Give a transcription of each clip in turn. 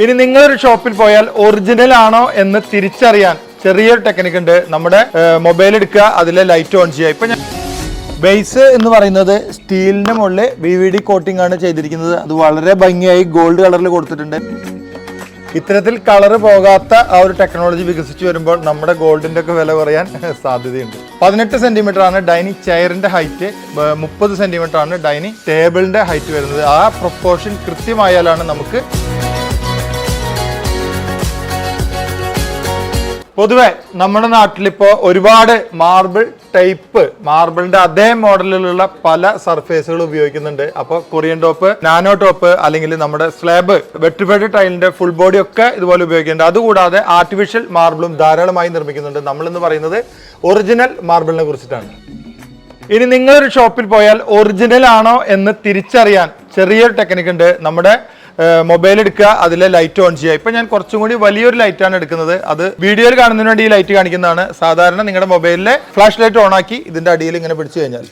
ഇനി നിങ്ങളൊരു ഷോപ്പിൽ പോയാൽ ഒറിജിനൽ ആണോ എന്ന് തിരിച്ചറിയാൻ ചെറിയൊരു ടെക്നിക്ക് ഉണ്ട്. നമ്മുടെ മൊബൈൽ എടുക്കുക, അതിലെ ലൈറ്റ് ഓൺ ചെയ്യുക. ഇപ്പൊ ബേസ് എന്ന് പറയുന്നത് സ്റ്റീലിന്റെ മുകളിൽ VVD കോട്ടിംഗ് ആണ് ചെയ്തിരിക്കുന്നത്. അത് വളരെ ഭംഗിയായി ഗോൾഡ് കളറിൽ കൊടുത്തിട്ടുണ്ട്. ഇത്തരത്തിൽ കളർ പോകാത്ത ആ ഒരു ടെക്നോളജി വികസിച്ചു വരുമ്പോൾ നമ്മുടെ ഗോൾഡിന്റെ ഒക്കെ വില കുറയാൻ സാധ്യതയുണ്ട്. 18 സെന്റിമീറ്റർ ആണ് ഡൈനിങ് ചെയറിന്റെ ഹൈറ്റ്, 30 സെന്റിമീറ്റർ ആണ് ഡൈനിങ് ടേബിളിന്റെ ഹൈറ്റ് വരുന്നത്. ആ പ്രൊപ്പോർഷൻ കൃത്യമായാലാണ് നമുക്ക് പൊതുവെ നമ്മുടെ നാട്ടിലിപ്പോൾ ഒരുപാട് മാർബിളിന്റെ അതേ മോഡലിലുള്ള പല സർഫേസുകൾ ഉപയോഗിക്കുന്നുണ്ട്. അപ്പോൾ കൊറിയൻ ടോപ്പ്, നാനോ ടോപ്പ്, അല്ലെങ്കിൽ നമ്മുടെ സ്ലാബ്, വെട്രിഫൈഡ് ടൈലിന്റെ ഫുൾ ബോഡി ഒക്കെ ഇതുപോലെ ഉപയോഗിക്കുന്നുണ്ട്. അതുകൂടാതെ ആർട്ടിഫിഷ്യൽ മാർബിളും ധാരാളമായി നിർമ്മിക്കുന്നുണ്ട്. നമ്മളിന്ന് പറയുന്നത് ഒറിജിനൽ മാർബിളിനെ കുറിച്ചിട്ടാണ്. ഇനി നിങ്ങളൊരു ഷോപ്പിൽ പോയാൽ ഒറിജിനൽ ആണോ എന്ന് തിരിച്ചറിയാൻ ചെറിയൊരു ടെക്നിക്ക് ഉണ്ട്. നമ്മുടെ മൊബൈൽ എടുക്കുക, അതിലെ ലൈറ്റ് ഓൺ ചെയ്യുക. ഇപ്പൊ ഞാൻ കുറച്ചും കൂടി വലിയൊരു ലൈറ്റാണ് എടുക്കുന്നത്. അത് വീഡിയോയിൽ കാണുന്നതിന് വേണ്ടി ഈ ലൈറ്റ് കാണിക്കുന്നതാണ്. സാധാരണ നിങ്ങളുടെ മൊബൈലിലെ ഫ്ലാഷ് ലൈറ്റ് ഓൺ ആക്കി ഇതിന്റെ അടിയിൽ ഇങ്ങനെ പിടിച്ചു കഴിഞ്ഞാൽ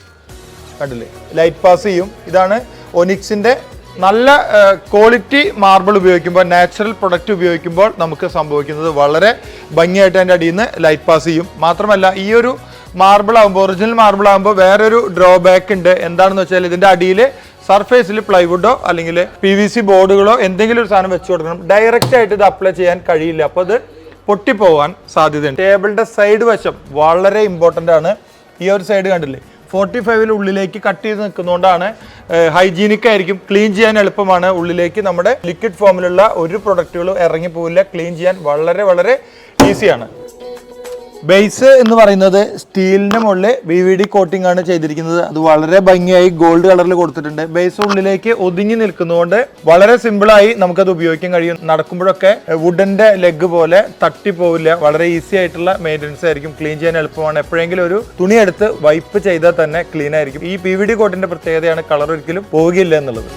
കണ്ടില്ലേ, ലൈറ്റ് പാസ് ചെയ്യും. ഇതാണ് ഒനിക്സിന്റെ നല്ല ക്വാളിറ്റി മാർബിൾ ഉപയോഗിക്കുമ്പോൾ, നാച്ചുറൽ പ്രൊഡക്റ്റ് ഉപയോഗിക്കുമ്പോൾ നമുക്ക് സംഭവിക്കുന്നത് വളരെ ഭംഗിയായിട്ട് അതിൻ്റെ അടിയിൽ നിന്ന് ലൈറ്റ് പാസ് ചെയ്യും. മാത്രമല്ല ഈ ഒരു മാർബിൾ ആകുമ്പോൾ, ഒറിജിനൽ മാർബിൾ ആകുമ്പോൾ വേറൊരു ഡ്രോബാക്ക് ഉണ്ട്. എന്താണെന്ന് വെച്ചാൽ ഇതിന്റെ അടിയിൽ സർഫേസിൽ പ്ലൈവുഡോ അല്ലെങ്കിൽ PVC ബോർഡുകളോ എന്തെങ്കിലും ഒരു സാധനം വെച്ച് കൊടുക്കണം. ഡയറക്റ്റ് ആയിട്ട് ഇത് അപ്ലൈ ചെയ്യാൻ കഴിയില്ല. അപ്പോൾ അത് പൊട്ടിപ്പോവാൻ സാധ്യതയുണ്ട്. ടേബിളിന്റെ സൈഡ് വശം വളരെ ഇമ്പോർട്ടൻ്റ് ആണ്. ഈ ഒരു സൈഡ് കണ്ടില്ലേ, 45 ഉള്ളിലേക്ക് കട്ട് ചെയ്ത് നിൽക്കുന്നതുകൊണ്ടാണ് ഹൈജീനിക് ആയിരിക്കും, ക്ലീൻ ചെയ്യാൻ എളുപ്പമാണ്. ഉള്ളിലേക്ക് നമ്മുടെ ലിക്വിഡ് ഫോമിലുള്ള ഒരു പ്രൊഡക്റ്റുകളും ഇറങ്ങിപ്പോവില്ല. ക്ലീൻ ചെയ്യാൻ വളരെ വളരെ ഈസിയാണ്. ബേസ് എന്ന് പറയുന്നത് സ്റ്റീലിന്റെ മുകളിൽ VVD കോട്ടിംഗ് ആണ് ചെയ്തിരിക്കുന്നത്. അത് വളരെ ഭംഗിയായി ഗോൾഡ് കളറിൽ കൊടുത്തിട്ടുണ്ട്. ബേസ് ഉള്ളിലേക്ക് ഒതുങ്ങി നിൽക്കുന്നതുകൊണ്ട് വളരെ സിമ്പിളായി നമുക്കത് ഉപയോഗിക്കാൻ കഴിയും. നടക്കുമ്പോഴൊക്കെ വുഡന്റെ ലെഗ് പോലെ തട്ടിപ്പോവില്ല. വളരെ ഈസി ആയിട്ടുള്ള മെയിൻ്റനൻസ് ആയിരിക്കും. ക്ലീൻ ചെയ്യാൻ എളുപ്പമാണ്. എപ്പോഴെങ്കിലും ഒരു തുണി എടുത്ത് വൈപ്പ് ചെയ്താൽ തന്നെ ക്ലീൻ ആയിരിക്കും. ഈ PVD കോട്ടിന്റെ പ്രത്യേകതയാണ് കളർ ഒരിക്കലും പോവുകയില്ല എന്നുള്ളത്.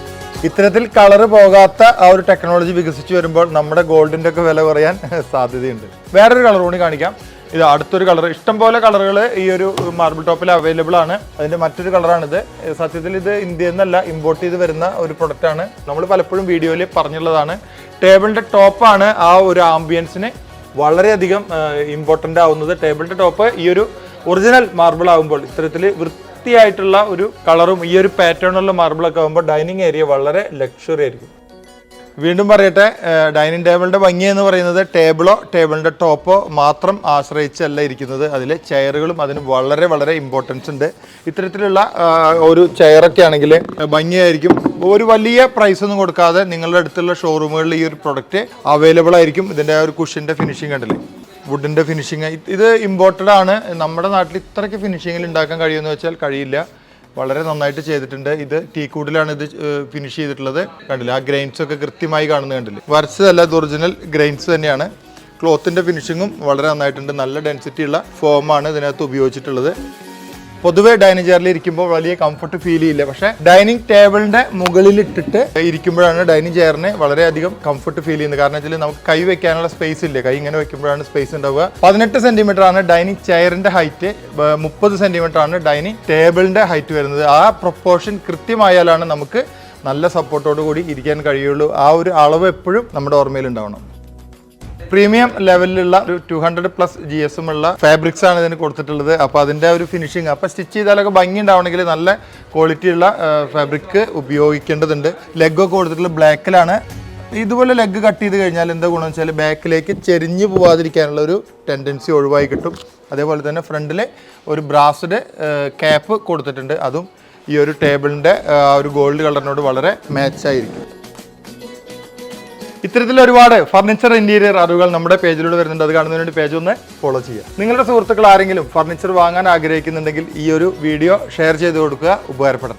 ഇത്തരത്തിൽ കളർ പോകാത്ത ആ ഒരു ടെക്നോളജി വികസിച്ചു വരുമ്പോൾ നമ്മുടെ ഗോൾഡിന്റെ ഒക്കെ വില കുറയാൻ സാധ്യതയുണ്ട്. വേറൊരു കളർ കൂടി കാണിക്കാം. ഇത് അടുത്തൊരു കളർ. ഇഷ്ടംപോലെ കളറുകൾ ഈ ഒരു മാർബിൾ ടോപ്പിൽ അവൈലബിൾ ആണ്. അതിന്റെ മറ്റൊരു കളറാണിത്. സത്യത്തിൽ ഇത് ഇന്ത്യയിൽ നിന്നല്ല, ഇമ്പോർട്ട് ചെയ്ത് വരുന്ന ഒരു പ്രൊഡക്റ്റ് ആണ്. നമ്മൾ പലപ്പോഴും വീഡിയോയിൽ പറഞ്ഞുള്ളതാണ്. ടേബിളിന്റെ ടോപ്പാണ് ആ ഒരു ആംബിയൻസിന് വളരെയധികം ഇമ്പോർട്ടൻ്റ് ആവുന്നത്. ടേബിളിന്റെ ടോപ്പ് ഈ ഒരു ഒറിജിനൽ മാർബിൾ ആകുമ്പോൾ, ഇത്തരത്തിൽ വൃത്തിയായിട്ടുള്ള ഒരു കളറും ഈ ഒരു പാറ്റേണുള്ള മാർബിളൊക്കെ ആകുമ്പോൾ ഡൈനിങ് ഏരിയ വളരെ ലക്ഷറി ആയിരിക്കും. വീണ്ടും പറയട്ടെ, ഡൈനിങ് ടേബിളിന്റെ ഭംഗി എന്ന് പറയുന്നത് ടേബിളിന്റെ ടോപ്പോ മാത്രം ആശ്രയിച്ചല്ല ഇരിക്കുന്നത്. അതിലെ ചെയറുകളും അതിന് വളരെ വളരെ ഇമ്പോർട്ടൻസ് ഉണ്ട്. ഇത്തരത്തിലുള്ള ഒരു ചെയറൊക്കെ ആണെങ്കിൽ ഭംഗിയായിരിക്കും. ഒരു വലിയ പ്രൈസ് ഒന്നും കൊടുക്കാതെ നിങ്ങളുടെ അടുത്തുള്ള ഷോറൂമുകളിൽ ഈ ഒരു പ്രൊഡക്റ്റ് അവൈലബിൾ ആയിരിക്കും. ഇതിന്റെ ഒരു കുഷ്യന്റെ ഫിനിഷിംഗ് കണ്ടില്ലേ, വുഡിന്റെ ഫിനിഷിങ്. ഇത് ഇമ്പോർട്ടഡ് ആണ്. നമ്മുടെ നാട്ടിൽ ഇത്രയ്ക്ക് ഫിനിഷിങ്ങിൽ ഉണ്ടാക്കാൻ കഴിയുമെന്ന് വെച്ചാൽ കഴിയില്ല. വളരെ നന്നായിട്ട് ചെയ്തിട്ടുണ്ട്. ഇത് ടീക്കൂഡിലാണ് ഇത് ഫിനിഷ് ചെയ്തിട്ടുള്ളത്. കണ്ടില്ല, ആ ഗ്രെയിൻസ് ഒക്കെ കൃത്യമായി കാണുന്നത് കണ്ടില്ലേ. വരച്ചതല്ല, ഇത് ഒറിജിനൽ ഗ്രെയിൻസ് തന്നെയാണ്. ക്ലോത്തിന്റെ ഫിനിഷിങ്ങും വളരെ നന്നായിട്ടുണ്ട്. നല്ല ഡെൻസിറ്റി ഉള്ള ഫോമാണ് ഇതിനകത്ത് ഉപയോഗിച്ചിട്ടുള്ളത്. പൊതുവെ ഡൈനിങ് ചെയറിൽ ഇരിക്കുമ്പോൾ വലിയ കംഫർട്ട് ഫീൽ ചെയ്യില്ല. പക്ഷേ ഡൈനിങ് ടേബിളിന്റെ മുകളിൽ ഇട്ടിട്ട് ഇരിക്കുമ്പോഴാണ് ഡൈനിങ് ചെയറിന് വളരെയധികം കംഫർട്ട് ഫീൽ ചെയ്യുന്നത്. കാരണം വെച്ചാൽ നമുക്ക് കൈ വെക്കാനുള്ള സ്പേസ് ഇല്ല. കൈ ഇങ്ങനെ വെക്കുമ്പോഴാണ് സ്പേസ് ഉണ്ടാവുക. 18 സെന്റിമീറ്റർ ആണ് ഡൈനിങ് ചെയറിന്റെ ഹൈറ്റ്, 30 സെന്റിമീറ്റർ ആണ് ഡൈനിങ് ടേബിളിന്റെ ഹൈറ്റ് വരുന്നത്. ആ പ്രൊപ്പോർഷൻ കൃത്യമായാലാണ് നമുക്ക് നല്ല സപ്പോർട്ടോട് കൂടി ഇരിക്കാൻ കഴിയുള്ളൂ. ആ ഒരു അളവ് എപ്പോഴും നമ്മുടെ ഓർമ്മയിൽ ഉണ്ടാവണം. പ്രീമിയം ലെവലിലുള്ള ഒരു 200+ GSM ഉള്ള ഫാബ്രിക്സ് ആണ് ഇതിന് കൊടുത്തിട്ടുള്ളത്. അപ്പോൾ അതിൻ്റെ ഒരു ഫിനിഷിങ്, അപ്പോൾ സ്റ്റിച്ച് ചെയ്താലൊക്കെ ഭംഗി ഉണ്ടാവണമെങ്കിൽ നല്ല ക്വാളിറ്റിയുള്ള ഫാബ്രിക് ഉപയോഗിക്കേണ്ടതുണ്ട്. ലെഗൊക്കെ കൊടുത്തിട്ടുള്ള ബ്ലാക്കിലാണ്. ഇതുപോലെ ലെഗ് കട്ട് ചെയ്ത് കഴിഞ്ഞാൽ എന്താ ഗുണം വെച്ചാൽ ബാക്കിലേക്ക് ചെരിഞ്ഞു പോവാതിരിക്കാനുള്ള ഒരു ടെൻഡൻസി ഒഴിവായി കിട്ടും. അതേപോലെ തന്നെ ഫ്രണ്ടിൽ ഒരു ബ്രാസ്ഡ് ക്യാപ്പ് കൊടുത്തിട്ടുണ്ട്. അതും ഈ ഒരു ടേബിളിൻ്റെ ഒരു ഗോൾഡ് കളറിനോട് വളരെ മാച്ചായിരിക്കും. ഇത്തരത്തിൽ ഒരുപാട് ഫർണിച്ചർ ഇന്റീരിയർ അറിവുകൾ നമ്മുടെ പേജിലൂടെ വരുന്നുണ്ട്. അത് കാണുന്നതിന് വേണ്ടി പേജ് ഒന്ന് ഫോളോ ചെയ്യുക. നിങ്ങളുടെ സുഹൃത്തുക്കൾ ആരെങ്കിലും ഫർണിച്ചർ വാങ്ങാൻ ആഗ്രഹിക്കുന്നുണ്ടെങ്കിൽ ഈ ഒരു വീഡിയോ ഷെയർ ചെയ്ത് കൊടുക്കുക, ഉപകാരപ്പെടട്ടെ.